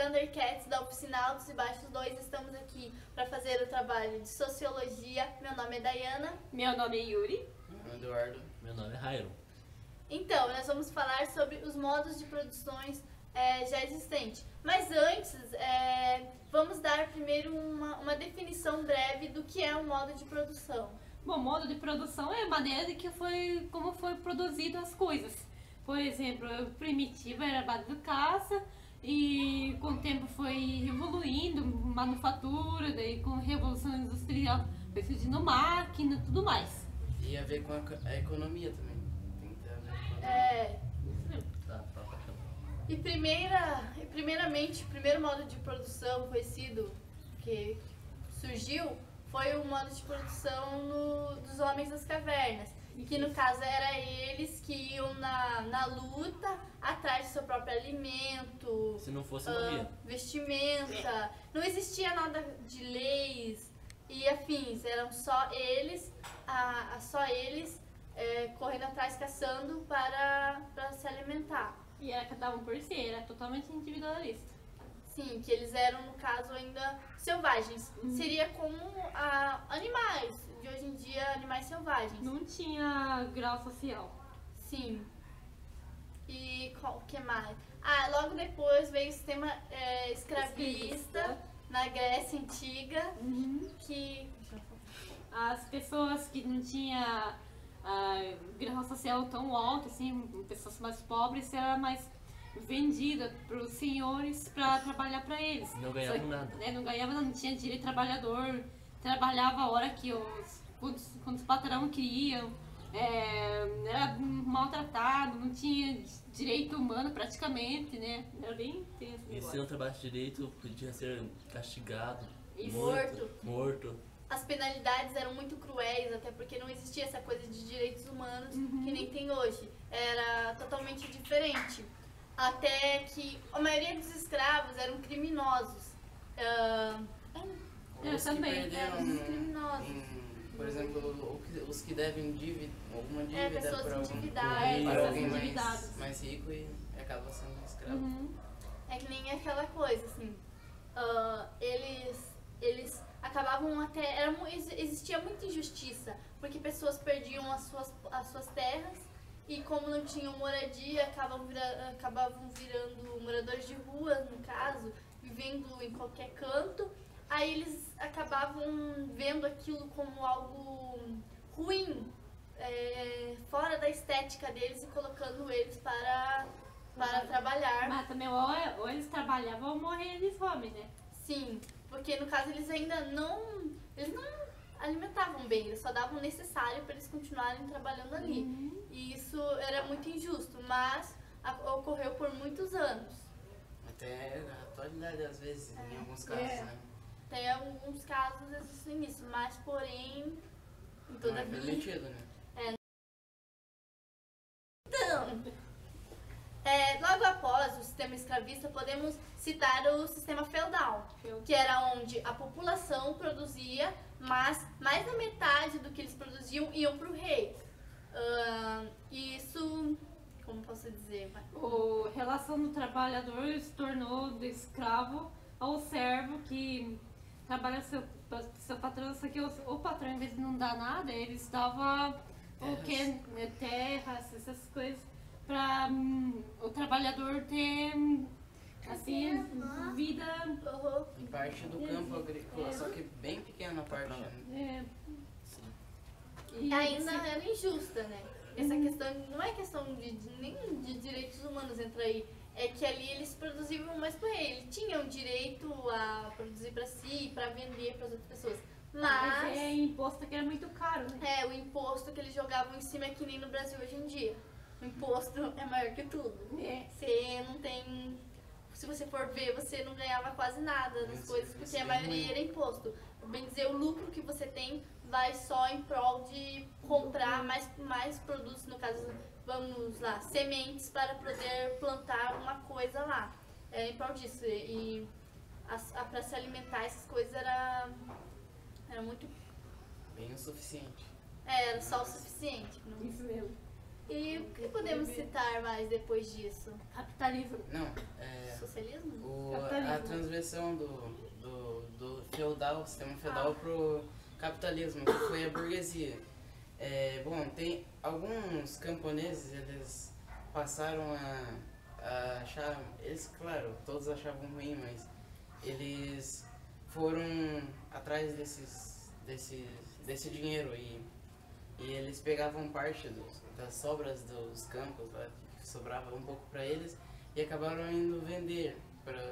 Thundercats da Oficina Altos e Baixos 2. Estamos aqui para fazer o trabalho de Sociologia. Meu nome é Dayana. Meu nome é Yuri. Meu nome é Eduardo. Meu nome é Rairo. Então, nós vamos falar sobre os modos de produções já existentes. Mas antes, vamos dar primeiro uma definição breve do que é um modo de produção. Bom, modo de produção é a maneira de como foi produzido as coisas. Por exemplo, o primitivo era a base de caça e com o tempo foi evoluindo, manufatura, daí com a revolução industrial foi surgindo máquina e tudo mais. E a ver com a economia também. Tem que ter a ver com E primeiramente, o primeiro modo de produção conhecido que surgiu foi o modo de produção dos homens das cavernas, que no caso era eles que iam na luta atrás do seu próprio alimento, Se não fosse, morria. vestimenta, não existia nada de leis e afins, eram só eles, correndo atrás, caçando para se alimentar. E era cada um por si, era totalmente individualista. Sim, que eles eram, no caso, ainda selvagens. Seria como animais, de hoje em dia, animais selvagens. Não tinha grau social. Sim. E o que mais? Logo depois veio o sistema escravista na Grécia Antiga, que... As pessoas que não tinham grau social tão alto, assim, pessoas mais pobres, era mais vendida para os senhores para trabalhar para eles. Não ganhavam nada. Não ganhava nada, não tinha direito trabalhador, trabalhava a hora que quando os patrão queriam, era maltratado, não tinha direito humano praticamente, né? Era bem tenso. E se não trabalhasse direito, podia ser castigado, E morto. As penalidades eram muito cruéis, até porque não existia essa coisa de direitos humanos que nem tem hoje. Era totalmente diferente. Até que a maioria dos escravos eram criminosos. Eu também. perderam, criminosos. por exemplo, os que devem alguma dívida pessoas para endividadas. alguém endividadas. mais rico e acaba sendo um escravo. É que nem aquela coisa, assim, eles acabavam até, existia muita injustiça, porque pessoas perdiam as suas terras e como não tinham moradia, acabavam virando moradores de rua, no caso, vivendo em qualquer canto. Aí eles acabavam vendo aquilo como algo ruim, fora da estética deles e colocando eles para trabalhar. Mas também ou eles trabalhavam ou morriam de fome, né? Sim, porque no caso eles ainda não alimentavam bem, eles só davam o necessário para eles continuarem trabalhando ali. E isso era muito injusto, mas ocorreu por muitos anos. Até a atualidade, às vezes, em alguns casos, né? Tem alguns casos existem isso, mas porém, Não é todavia... permitido, né? Então, logo após o sistema escravista, podemos citar o sistema feudal, que era onde a população produzia, mas mais da metade do que eles produziam iam para o rei. Isso, como posso dizer? A relação do trabalhador se tornou do escravo ao servo que trabalha seu patrão, só que o patrão, em vez de não dar nada, eles davam terras, essas coisas, para o trabalhador ter, assim, vida... Em parte do campo agrícola, só que bem pequena parte, né? E ainda era injusta, né? Essa questão não é questão nem de direitos humanos entra aí. É que ali eles produziam mais por rei. Eles tinham direito a produzir para si e para vender para as outras pessoas. Mas imposto que era muito caro, né? o imposto que eles jogavam em cima é que nem no Brasil hoje em dia. O imposto é maior que tudo. Você não tem... Se você for ver, você não ganhava quase nada das coisas, porque a maioria era imposto. Bem dizer, o lucro que você tem vai só em prol de comprar mais produtos, no caso, vamos lá, sementes para poder plantar uma coisa lá. Em prol disso. E para se alimentar, essas coisas era muito... Bem o suficiente. Era só o suficiente. Isso mesmo. E o que podemos citar mais depois disso? Capitalismo. Não, Socialismo? a Capitalismo. transversão do feudal, sistema feudal pro capitalismo, que foi a burguesia. Bom, tem alguns camponeses, eles passaram a achar, eles, claro, todos achavam ruim, mas eles foram atrás desse dinheiro e eles pegavam parte das sobras dos campos, lá, que sobrava um pouco para eles, e acabaram indo vender para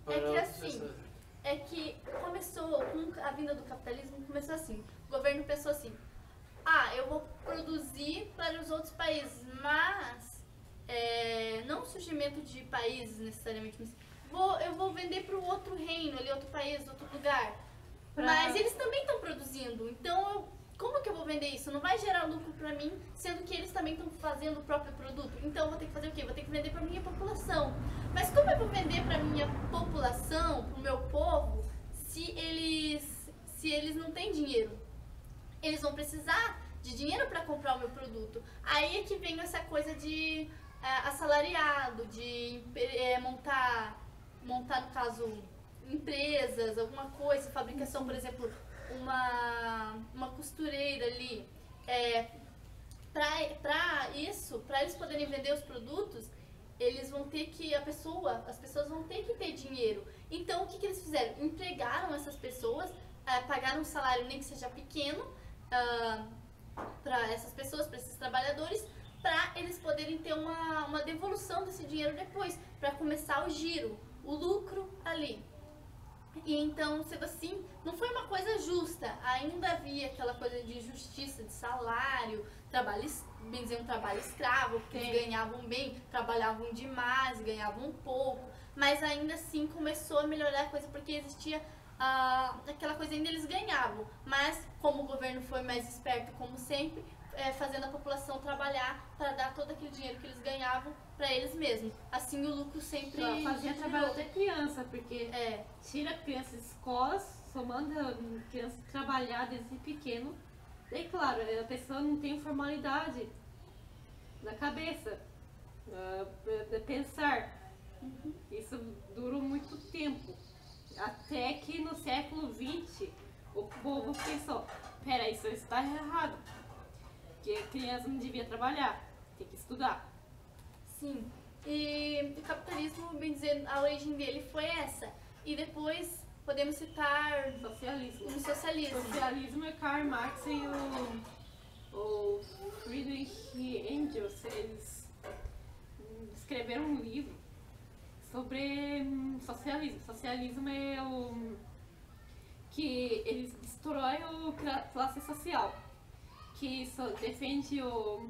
outras pessoas. É que começou, com a vinda do capitalismo, começou assim. O governo pensou assim, eu vou produzir para os outros países, mas não o surgimento de países necessariamente, mas eu vou vender para o outro reino, ali, outro país, outro lugar. Mas eles também estão produzindo, então como que eu vou vender isso? Não vai gerar lucro para mim, sendo que eles também estão fazendo o próprio produto. Então eu vou ter que fazer o quê? Vou ter que vender para minha população. Mas como eu vou vender para minha população, para o meu povo, se eles não têm dinheiro? Eles vão precisar de dinheiro para comprar o meu produto. Aí é que vem essa coisa de assalariado, de montar, no caso, empresas, alguma coisa, fabricação, por exemplo, uma costureira ali. Para eles poderem vender os produtos, eles vão ter que, as pessoas vão ter que ter dinheiro. Então, o que eles fizeram? Empregaram essas pessoas, pagaram um salário nem que seja pequeno, para essas pessoas, para esses trabalhadores, para eles poderem ter uma devolução desse dinheiro depois, para começar o giro, o lucro ali. E então, sendo assim, não foi uma coisa justa, ainda havia aquela coisa de injustiça, de salário, bem dizer, um trabalho escravo, porque eles ganhavam bem, trabalhavam demais, ganhavam pouco, mas ainda assim começou a melhorar a coisa, porque existia aquela coisa, ainda eles ganhavam, mas como o governo foi mais esperto, como sempre, fazendo a população trabalhar para dar todo aquele dinheiro que eles ganhavam para eles mesmos. Assim o lucro sempre Fazia trabalho até criança, porque tira criança de escolas, só manda criança trabalhar desde pequeno. Daí, claro, a pessoa não tem formalidade na cabeça, de pensar. Isso durou muito tempo. Até que no século XX o povo pensou, peraí, isso está errado. Que a criança não devia trabalhar, tem que estudar. Sim, e o capitalismo, bem dizer, a origem dele foi essa. E depois podemos citar Socialismo. o socialismo. Socialismo é Karl Marx e o Friedrich Engels, eles escreveram um livro sobre socialismo. Socialismo é que eles destroem a classe social, que só defende o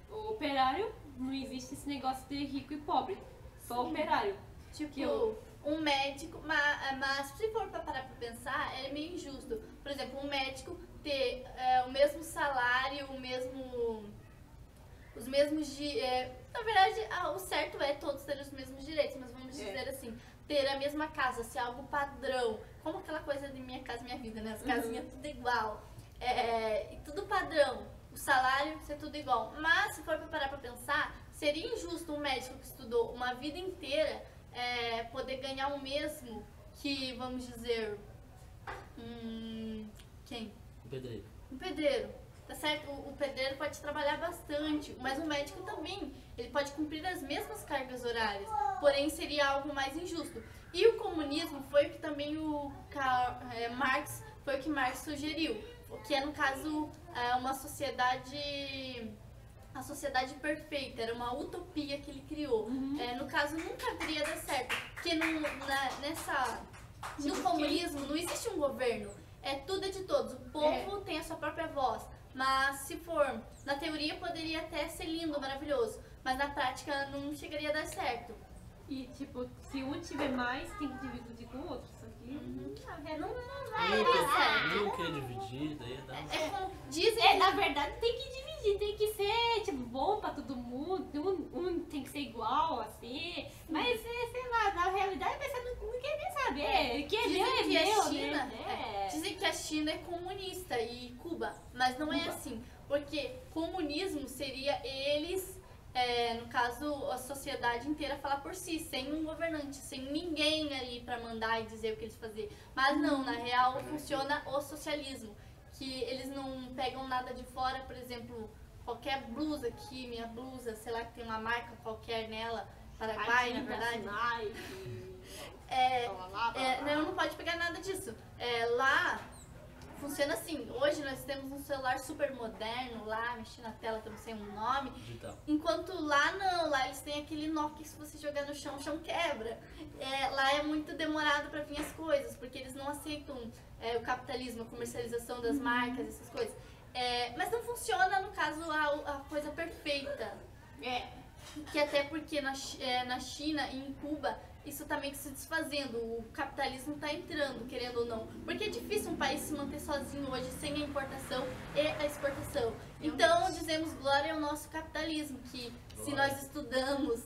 operário. Não existe esse negócio de rico e pobre, só operário. Tipo, um médico, mas se for para parar para pensar, é meio injusto. Por exemplo, um médico ter o mesmo salário, os mesmos na verdade, o certo é todos terem os mesmos direitos, mas vamos dizer assim, ter a mesma casa, ser algo padrão, como aquela coisa de Minha Casa Minha Vida, né? As casinhas tudo igual, e tudo padrão, o salário ser tudo igual. Mas se for para parar para pensar, seria injusto um médico que estudou uma vida inteira poder ganhar o mesmo que, vamos dizer, quem? Pedreiro. Um pedreiro, tá certo? O pedreiro pode trabalhar bastante, mas o médico também, ele pode cumprir as mesmas cargas horárias, porém seria algo mais injusto. E o comunismo foi o que também Marx, foi o que Marx sugeriu, que é, no caso, uma sociedade, a sociedade perfeita, era uma utopia que ele criou. No caso, nunca viria dar certo, porque no comunismo não existe um governo, tudo é de todos, o povo tem a sua própria voz, mas se for, na teoria poderia até ser lindo, maravilhoso, mas na prática não chegaria a dar certo. E tipo, se um tiver mais, tem que dividir com o outro, isso aqui. Não vai dar certo. Não quer dividir, daí dá. É como dizem. É, na verdade tem que dividir, tem que ser tipo, bom pra todo mundo, um tem que ser igual, assim, mas sei lá, na realidade a pessoa não quer nem saber, que é Dizem meu, é que a meu, China, né? dizem que a China é comunista e Cuba, mas não é assim, porque comunismo seria eles, no caso a sociedade inteira falar por si, sem um governante, sem ninguém ali pra mandar e dizer o que eles fazer. Mas não, na real funciona o socialismo, que eles não pegam nada de fora, por exemplo, qualquer blusa aqui, minha blusa, sei lá que tem uma marca qualquer nela, Paraguai, na verdade. Não pode pegar nada disso. Lá funciona assim. Hoje nós temos um celular super moderno lá, mexendo na tela que eu não sei o nome. Digital. Enquanto lá não, lá eles têm aquele Nokia que se você jogar no chão, o chão quebra. Lá é muito demorado para vir as coisas, porque eles não aceitam o capitalismo, a comercialização das marcas, essas coisas. Mas não funciona, no caso, a coisa perfeita. Que até porque na China e em Cuba isso tá meio que se desfazendo, o capitalismo tá entrando, querendo ou não. Porque é difícil um país se manter sozinho hoje sem a importação e a exportação. Então dizemos glória ao nosso capitalismo, que se nós estudamos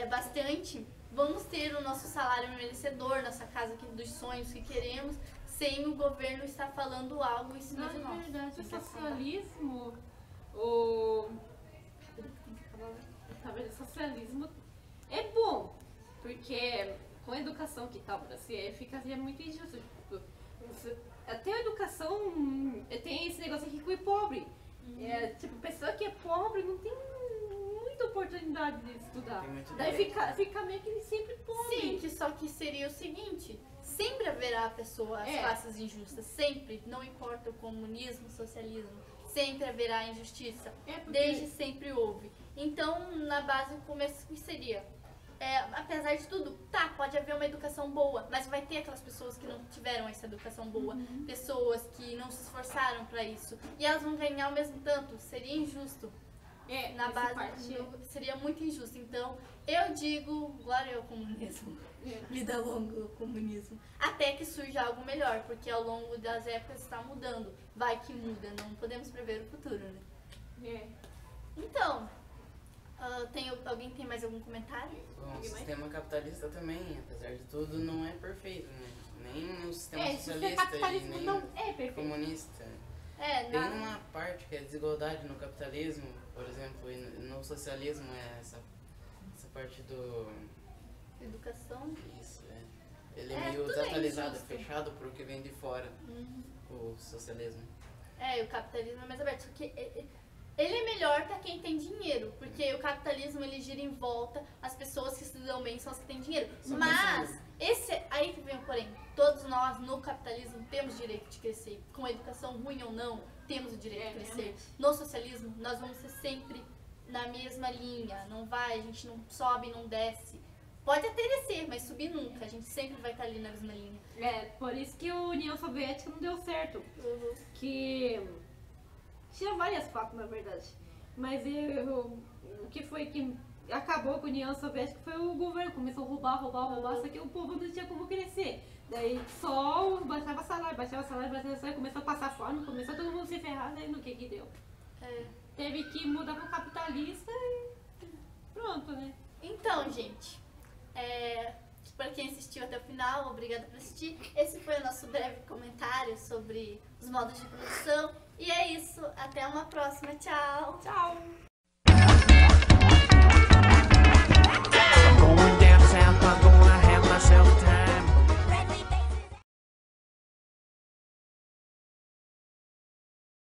bastante, vamos ter o nosso salário merecedor, nossa casa aqui dos sonhos que queremos, sem o governo estar falando algo em cima de nós. Na verdade, o socialismo, talvez o socialismo é bom, porque com a educação que tá o Brasil, ficaria muito injusto. Até a educação tem esse negócio de rico e pobre. Tipo, pessoa que é pobre não tem muita oportunidade de estudar. Daí fica meio que sempre pobre. Sim, que só que seria o seguinte, sempre haverá pessoas, classes injustas, sempre, não importa o comunismo, o socialismo, sempre haverá injustiça, desde sempre houve. Então, na base, o começo que seria? Apesar de tudo, pode haver uma educação boa, mas vai ter aquelas pessoas que não tiveram essa educação boa, pessoas que não se esforçaram para isso, e elas vão ganhar o mesmo tanto, seria injusto. Na base, seria muito injusto. Então, eu digo, glória ao comunismo, vida longa ao comunismo, até que surja algo melhor, porque ao longo das épocas está mudando, vai que muda, não podemos prever o futuro, né? Então, alguém tem mais algum comentário? Bom, o sistema capitalista também, apesar de tudo, não é perfeito, né? Nem o sistema socialista e nem não é perfeito. comunista. Tem uma parte que é desigualdade no capitalismo, por exemplo, e no socialismo essa parte do... Educação. Isso, Ele é meio desatualizado, fechado pro que vem de fora, o socialismo. O capitalismo é mais aberto, porque ele é melhor para quem tem dinheiro, porque o capitalismo ele gira em volta, as pessoas que estudam bem são as que têm dinheiro. Mas, aí que vem o porém, todos nós no capitalismo temos direito de crescer, com a educação ruim ou não, temos o direito de crescer. No socialismo, nós vamos ser sempre na mesma linha, a gente não sobe, não desce. Pode até descer, mas subir nunca, a gente sempre vai estar ali na mesma linha. Por isso que a União Soviética não deu certo, que... Tinha várias fatos, na verdade. Mas o que foi que acabou com a União Soviética foi o governo. Começou a roubar, só que o povo não tinha como crescer. Daí só baixava salário, começou a passar fome, começou todo mundo se ferrar, daí no que deu? Teve que mudar pro capitalista e pronto, né? Então, gente, para quem assistiu até o final, obrigada por assistir. Esse foi o nosso breve comentário sobre os modos de produção. E é isso, até uma próxima, tchau! Tchau! Going down south, I'm gonna have myself a time.